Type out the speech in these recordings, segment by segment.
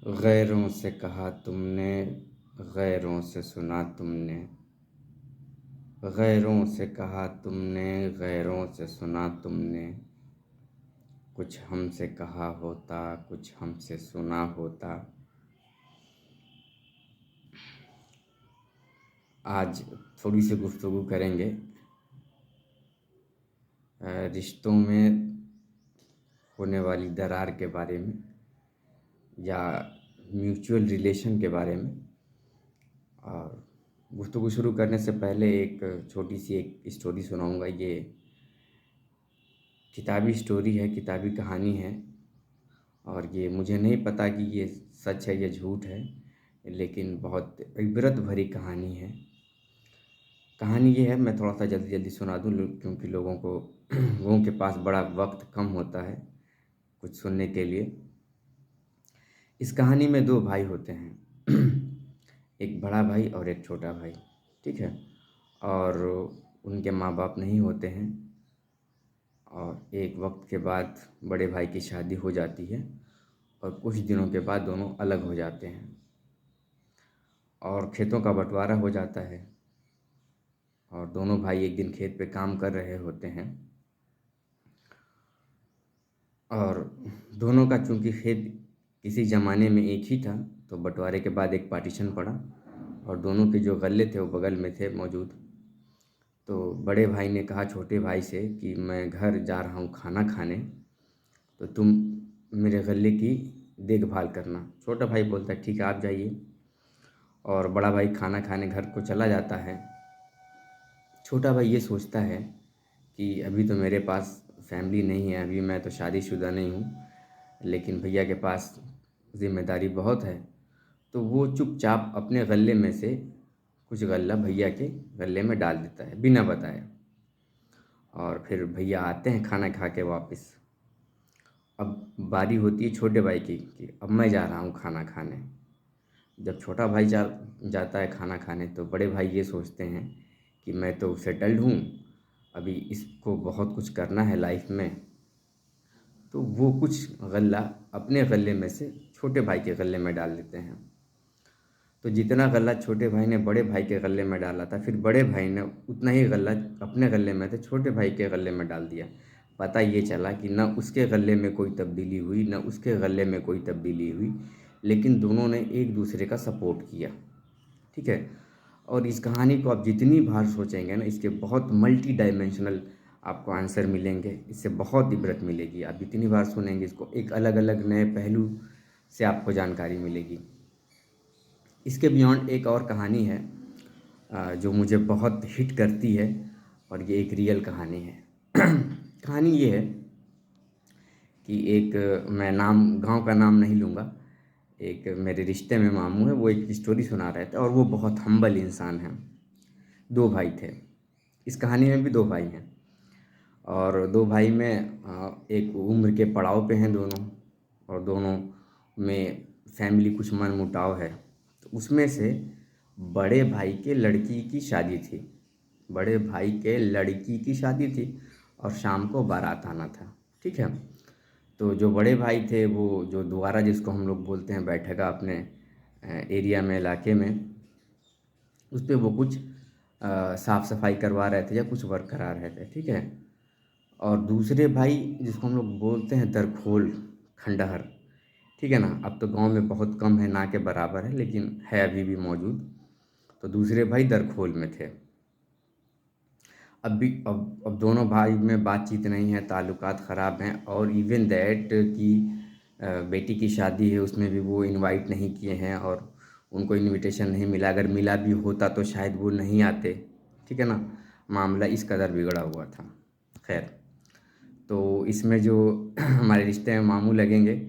गैरों से कहा तुमने, गैरों से सुना तुमने। गैरों से कहा तुमने, गैरों से सुना तुमने। कुछ हमसे कहा होता, कुछ हमसे सुना होता। आज थोड़ी सी गुफ्तगू करेंगे रिश्तों में होने वाली दरार के बारे में, या म्यूचुअल रिलेशन के बारे में। और गुफ्तगू शुरू करने से पहले एक छोटी सी एक स्टोरी सुनाऊंगा। ये किताबी स्टोरी है, किताबी कहानी है, और ये मुझे नहीं पता कि ये सच है या झूठ है, लेकिन बहुत इबरत भरी कहानी है। कहानी ये है, मैं थोड़ा सा जल्दी जल्दी सुना दूँ क्योंकि लोगों के पास बड़ा वक्त कम होता है कुछ सुनने के लिए। इस कहानी में दो भाई होते हैं एक बड़ा भाई और एक छोटा भाई, ठीक है। और उनके माँ बाप नहीं होते हैं, और एक वक्त के बाद बड़े भाई की शादी हो जाती है और कुछ दिनों के बाद दोनों अलग हो जाते हैं और खेतों का बंटवारा हो जाता है। और दोनों भाई एक दिन खेत पे काम कर रहे होते हैं, और दोनों का चूंकि खेत किसी ज़माने में एक ही था, तो बंटवारे के बाद एक पार्टीशन पड़ा और दोनों के जो गल्ले थे वो बगल में थे मौजूद। तो बड़े भाई ने कहा छोटे भाई से कि मैं घर जा रहा हूँ खाना खाने, तो तुम मेरे गले की देखभाल करना। छोटा भाई बोलता है ठीक है आप जाइए, और बड़ा भाई खाना खाने घर को चला जाता है। छोटा भाई ये सोचता है कि अभी तो मेरे पास फैमिली नहीं है, अभी मैं तो शादीशुदा नहीं हूँ, लेकिन भैया के पास ज़िम्मेदारी बहुत है। तो वो चुपचाप अपने गले में से कुछ गल्ला भैया के गले में डाल देता है बिना बताए। और फिर भैया आते हैं खाना खा के वापस। अब बारी होती है छोटे भाई की कि अब मैं जा रहा हूँ खाना खाने। जब छोटा भाई जाता है खाना खाने, तो बड़े भाई ये सोचते हैं कि मैं तो सेटल्ड हूँ, अभी इसको बहुत कुछ करना है लाइफ में। तो वो कुछ गल्ला अपने गले में से छोटे भाई के गले में डाल देते हैं। तो जितना गल्ला छोटे भाई ने बड़े भाई के गले में डाला था, फिर बड़े भाई ने उतना ही गल्ला अपने गले में से छोटे भाई के गले में डाल दिया। पता ये चला कि न उसके गले में कोई तब्दीली हुई, न उसके गले में कोई तब्दीली हुई, लेकिन दोनों ने एक दूसरे का सपोर्ट किया, ठीक है। और इस कहानी को आप जितनी बार सोचेंगे ना, इसके बहुत मल्टी डायमेंशनल आपको आंसर मिलेंगे, इससे बहुत इबरत मिलेगी। आप जितनी बार सुनेंगे इसको, एक अलग अलग नए पहलू से आपको जानकारी मिलेगी। इसके बियॉन्ड एक और कहानी है जो मुझे बहुत हिट करती है, और ये एक रियल कहानी है कहानी ये है कि एक मैं गांव का नाम नहीं लूँगा, एक मेरे रिश्ते में मामू है, वो एक स्टोरी सुना रहे थे, और वो बहुत हम्बल इंसान हैं। दो भाई थे, इस कहानी में भी दो भाई हैं, और दो भाई में एक उम्र के पड़ाव पे हैं दोनों, और दोनों में फैमिली कुछ मनमुटाव है। तो उसमें से बड़े भाई के लड़की की शादी थी, बड़े भाई के लड़की की शादी थी, और शाम को बारात आना था, ठीक है। तो जो बड़े भाई थे, वो जो द्वारा जिसको हम लोग बोलते हैं बैठका अपने एरिया में, इलाके में, उस पे वो कुछ साफ़ सफाई करवा रहे थे या कुछ वर्क करा रहे थे, ठीक है। और दूसरे भाई जिसको हम लोग बोलते हैं दरखोल, खंडहर, ठीक है ना। अब तो गांव में बहुत कम है, ना के बराबर है, लेकिन है अभी भी मौजूद। तो दूसरे भाई दरखोल में थे। अब दोनों भाई में बातचीत नहीं है, ताल्लुकात ख़राब हैं, और इवन दैट कि बेटी की शादी है उसमें भी वो इनवाइट नहीं किए हैं, और उनको इनविटेशन नहीं मिला। अगर मिला भी होता तो शायद वो नहीं आते, ठीक है ना। मामला इस कदर बिगड़ा हुआ था। खैर, तो इसमें जो हमारे रिश्ते में मामू लगेंगे,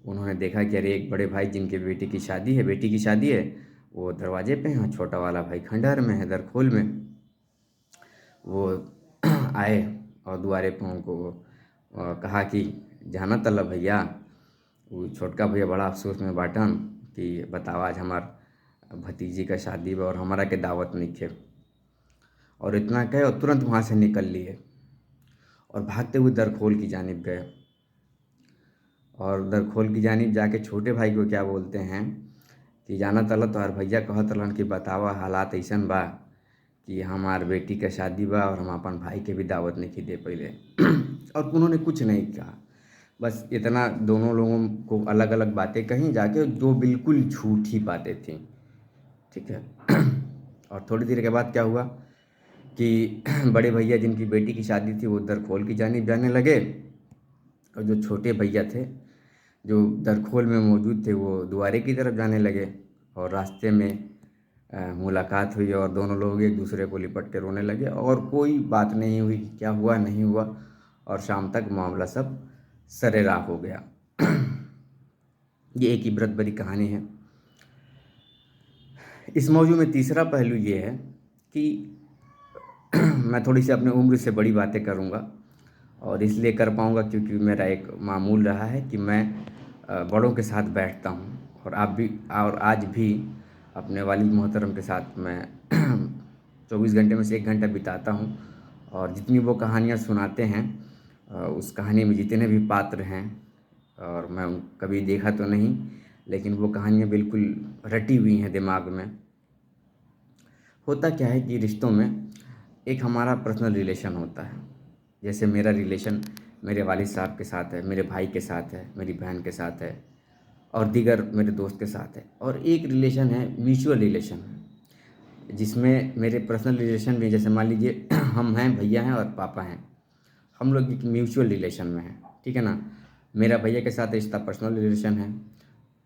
उन्होंने देखा कि अरे एक बड़े भाई जिनके बेटी की शादी है, वो दरवाजे पे हैं, छोटा वाला भाई खंडहर में है, दरखोल में। वो आए और दुआरे पे उनको कहा कि जाना तल्ला भैया। वो छोटका भैया बड़ा अफसोस में बाटन कि बताओ आज हमार भतीजी का शादी बा और हमारा के दावत नइखे। और इतना कहे और तुरंत वहाँ से निकल लिए और भागते हुए दरखोल की जानिब गए। और उधर खोल की जानिब जाके छोटे भाई को क्या बोलते हैं कि जाना तला तोहार भैया कहत रहलन कि बतावा हालात अइसन बा कि हमार बेटी का शादी बा और हम अपन भाई के भी दावत नहीं दे पहिले। और उन्होंने कुछ नहीं कहा, बस इतना दोनों लोगों को अलग अलग बातें कहीं जाके जो बिल्कुल झूठी बातें थी। ठीक है। और थोड़ी देर के बाद क्या हुआ कि बड़े भैया जिनकी बेटी की शादी थी वो उधर खोल की जानिब जाने लगे, और जो छोटे भैया थे जो दरखोल में मौजूद थे वो दुआरे की तरफ जाने लगे। और रास्ते में मुलाकात हुई और दोनों लोग एक दूसरे को लिपट के रोने लगे, और कोई बात नहीं हुई कि क्या हुआ नहीं हुआ, और शाम तक मामला सब सरेराह हो गया। ये एक इबरत भरी कहानी है। इस मौजू में तीसरा पहलू ये है कि मैं थोड़ी सी अपने उम्र से बड़ी बातें करूँगा, और इसलिए कर पाऊँगा क्योंकि मेरा एक मामूल रहा है कि मैं बड़ों के साथ बैठता हूँ, और आप भी, और आज भी अपने वालिद मोहतरम के साथ मैं 24 घंटे में से 1 घंटा बिताता हूँ। और जितनी वो कहानियाँ सुनाते हैं उस कहानी में जितने भी पात्र हैं, और मैं कभी देखा तो नहीं, लेकिन वो कहानियाँ बिल्कुल रटी हुई हैं दिमाग में। होता क्या है कि रिश्तों में एक हमारा पर्सनल रिलेशन होता है। जैसे मेरा रिलेशन मेरे वालिद साहब के साथ है, मेरे भाई के साथ है, मेरी बहन के साथ है, और दीगर मेरे दोस्त के साथ है। और एक रिलेशन है म्यूचुअल रिलेशन, जिसमें मेरे पर्सनल रिलेशन में, जैसे मान लीजिए हम हैं, भैया हैं और पापा हैं, हम लोग एक म्यूचुअल रिलेशन में हैं। ठीक है ना। मेरा भैया के साथ रिश्ता पर्सनल रिलेशन है,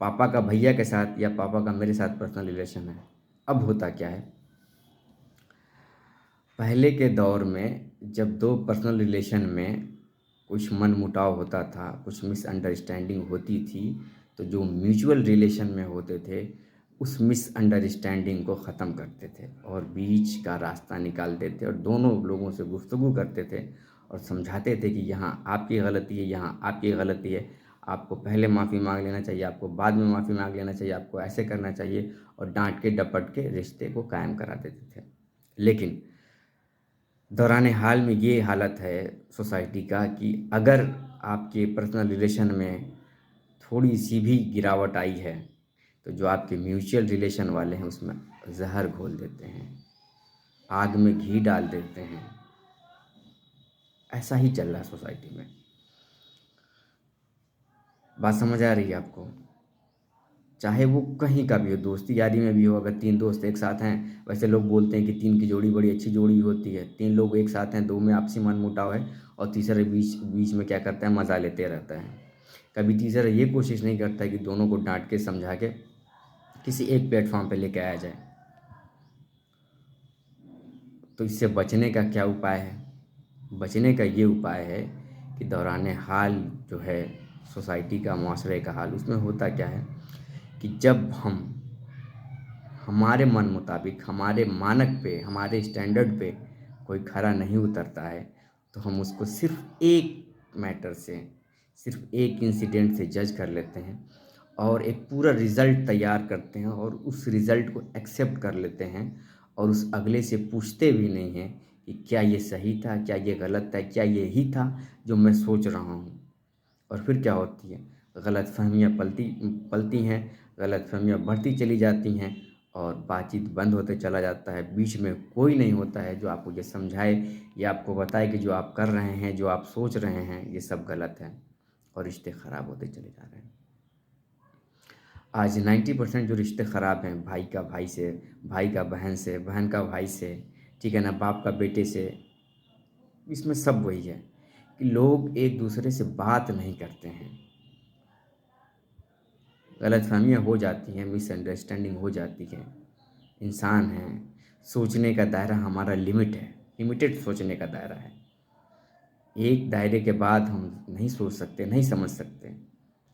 पापा का भैया के साथ या पापा का मेरे साथ पर्सनल रिलेशन है। अब होता क्या है, पहले के दौर में जब दो पर्सनल रिलेशन में कुछ मनमुटाव होता था, कुछ मिसअंडरस्टैंडिंग होती थी, तो जो म्यूचुअल रिलेशन में होते थे उस मिसअंडरस्टैंडिंग को ख़त्म करते थे और बीच का रास्ता निकालते थे, और दोनों लोगों से गुफ्तगू करते थे और समझाते थे कि यहाँ आपकी गलती है, यहाँ आपकी गलती है, आपको पहले माफ़ी मांग लेना चाहिए, आपको बाद में माफ़ी मांग लेना चाहिए, आपको ऐसे करना चाहिए, और डांट के डपट के रिश्ते को कायम करा देते थे। लेकिन दौरान हाल में ये हालत है सोसाइटी का कि अगर आपके पर्सनल रिलेशन में थोड़ी सी भी गिरावट आई है तो जो आपके म्यूचुअल रिलेशन वाले हैं उसमें जहर घोल देते हैं, आग में घी डाल देते हैं। ऐसा ही चल रहा है सोसाइटी में। बात समझ आ रही है आपको? चाहे वो कहीं का भी हो, दोस्ती यारी में भी हो, अगर 3 दोस्त एक साथ हैं, वैसे लोग बोलते हैं कि 3 की जोड़ी बड़ी अच्छी जोड़ी होती है। 3 लोग एक साथ हैं, 2 में आपसी मनमुटाव है, और तीसरा बीच बीच में क्या करता है, मज़ा लेते रहता है। कभी तीसरा ये कोशिश नहीं करता है कि दोनों को डांट के समझा के किसी एक प्लेटफॉर्म पे लेके आया जाए। तो इससे बचने का क्या उपाय है? बचने का ये उपाय है कि दौरान हाल जो है सोसाइटी का, माशरे का हाल, उसमें होता क्या है कि जब हम हमारे मन मुताबिक, हमारे मानक पे, हमारे स्टैंडर्ड पे कोई खरा नहीं उतरता है तो हम उसको सिर्फ एक मैटर से, सिर्फ एक इंसिडेंट से जज कर लेते हैं, और एक पूरा रिज़ल्ट तैयार करते हैं, और उस रिज़ल्ट को एक्सेप्ट कर लेते हैं, और उस अगले से पूछते भी नहीं हैं कि क्या ये सही था, क्या ये गलत था, क्या ये ही था जो मैं सोच रहा हूँ। और फिर क्या होती है, गलतफ़हमियाँ पलती पलती हैं, गलतफ़हमियाँ बढ़ती चली जाती हैं, और बातचीत बंद होते चला जाता है। बीच में कोई नहीं होता है जो आपको ये समझाए या आपको बताए कि जो आप कर रहे हैं, जो आप सोच रहे हैं, ये सब गलत है, और रिश्ते ख़राब होते चले जा रहे हैं। आज 90% जो रिश्ते ख़राब हैं, भाई का भाई से, भाई का बहन से, बहन का भाई से, ठीक है ना, बाप का बेटे से, इसमें सब वही है कि लोग एक दूसरे से बात नहीं करते हैं। गलतफ़हमियाँ हो जाती हैं, मिसअंडरस्टैंडिंग हो जाती है। इंसान हैं, सोचने का दायरा हमारा लिमिट है, लिमिटेड सोचने का दायरा है। एक दायरे के बाद हम नहीं सोच सकते, नहीं समझ सकते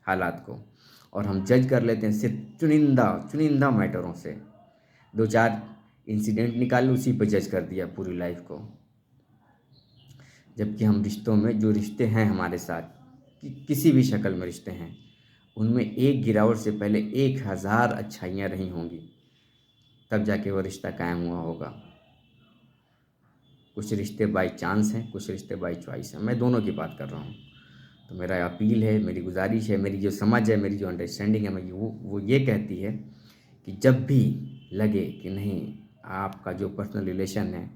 हालात को, और हम जज कर लेते हैं सिर्फ चुनिंदा चुनिंदा मैटरों से। 2-4 इंसिडेंट निकाले, उसी पर जज कर दिया पूरी लाइफ को। जबकि हम रिश्तों में, जो रिश्ते हैं हमारे साथ, किसी भी शक्ल में रिश्ते हैं, उनमें एक गिरावट से पहले 1000 अच्छाइयाँ रही होंगी, तब जाके वो रिश्ता कायम हुआ होगा। कुछ रिश्ते बाई चांस हैं, कुछ रिश्ते बाई चॉइस हैं, मैं दोनों की बात कर रहा हूँ। तो मेरा अपील है, मेरी गुजारिश है, मेरी जो समझ है, मेरी जो अंडरस्टैंडिंग है, मैं वो ये कहती है कि जब भी लगे कि नहीं, आपका जो पर्सनल रिलेशन है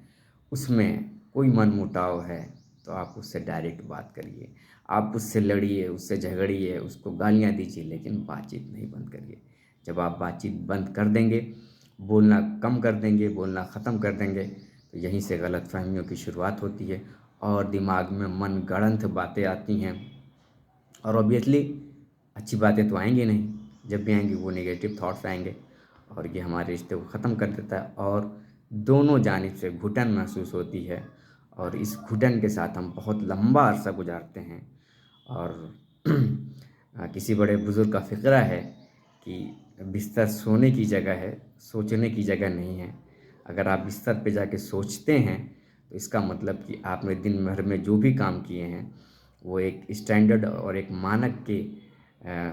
उसमें कोई मनमुटाव है, तो आप उससे डायरेक्ट बात करिए। आप उससे लड़िए, उससे झगड़िए, उसको गालियाँ दीजिए, लेकिन बातचीत नहीं बंद करिए। जब आप बातचीत बंद कर देंगे, बोलना कम कर देंगे, बोलना ख़त्म कर देंगे, तो यहीं से गलतफ़हमियों की शुरुआत होती है और दिमाग में मनगढ़ंत बातें आती हैं। और ऑब्वियसली अच्छी बातें तो आएँगी नहीं, जब भी आएँगी वो नेगेटिव थॉट्स आएँगे और ये हमारे रिश्ते को ख़त्म कर देता है और दोनों जानिब से घुटन महसूस होती है और इस घुटन के साथ हम बहुत लंबा अरसा गुजारते हैं। और किसी बड़े बुज़ुर्ग का फ़िक्रा है कि बिस्तर सोने की जगह है, सोचने की जगह नहीं है। अगर आप बिस्तर पे जाके सोचते हैं, तो इसका मतलब कि आपने दिन भर में जो भी काम किए हैं, वो एक स्टैंडर्ड और एक मानक के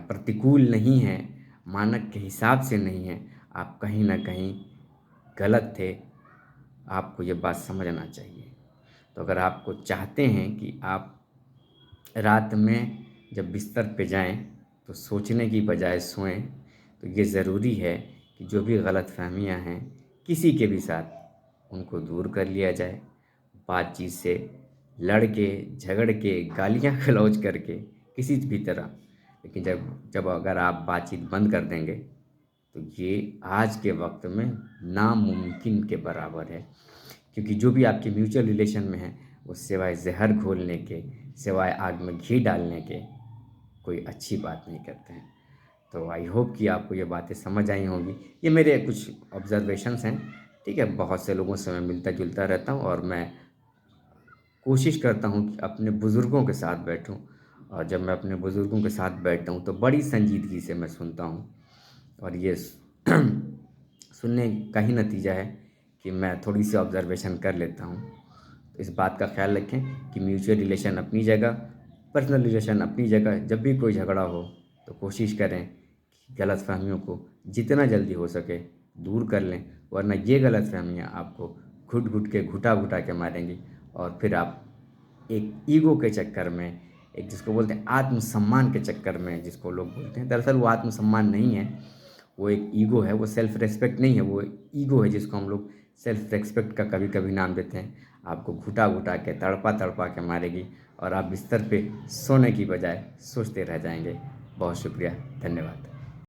प्रतिकूल नहीं है, मानक के हिसाब से नहीं है। आप कहीं न कहीं गलत थे, आपको ये बात समझना चाहिए। तो अगर आपको चाहते हैं कि आप रात में जब बिस्तर पे जाएँ, तो सोचने की बजाय सोएँ, तो ये ज़रूरी है कि जो भी गलतफ़हमियाँ हैं, किसी के भी साथ, उनको दूर कर लिया जाए। बातचीत से, लड़ के, झगड़ के, गालियाँ गलौज करके, किसी भी तरह। लेकिन जब जब अगर आप बातचीत बंद कर देंगे, तो ये आज के वक़्त में नामुमकिन के बराबर है। क्योंकि जो भी आपके म्यूचुअल रिलेशन में है, वो सिवाय ज़हर घोलने के, सिवाय आग में घी डालने के, कोई अच्छी बात नहीं करते हैं। तो आई होप कि आपको ये बातें समझ आई होंगी। ये मेरे कुछ ऑब्ज़र्वेशंस हैं, ठीक है? बहुत से लोगों से मैं मिलता-जुलता रहता हूँ और मैं कोशिश करता हूँ कि अपने बुज़ुर्गों के साथ बैठूँ और जब मैं अपने बुज़ुर्गों के साथ बैठता हूँ, तो बड़ी संजीदगी से मैं सुनता हूँ और ये सुनने का ही नतीजा है कि मैं थोड़ी-सी ऑब्ज़र्वेशन कर लेता हूँ। तो इस बात का ख़्याल रखें कि म्यूचुअल रिलेशन अपनी जगह, पर्सनल रिलेशन अपनी जगह। जब भी कोई झगड़ा हो, तो कोशिश करें कि गलतफ़हमियों को जितना जल्दी हो सके दूर कर लें, वरना ये गलतफ़हमियाँ आपको घुट-घुट के, घुटा-घुटा के मारेंगी और फिर आप एक ईगो के चक्कर में, एक जिसको बोलते हैं आत्मसम्मान के चक्कर में, जिसको लोग बोलते हैं, दरअसल वो आत्मसम्मान नहीं है, वो एक ईगो है, वो सेल्फ़ रिस्पेक्ट नहीं है, वो ईगो है जिसको हम लोग सेल्फ़ रिस्पेक्ट का कभी-कभी नाम देते हैं। आपको घुटा-घुटा के, तड़पा-तड़पा के मारेगी और आप बिस्तर पे सोने की बजाय सोचते रह जाएँगे। बहुत शुक्रिया, धन्यवाद।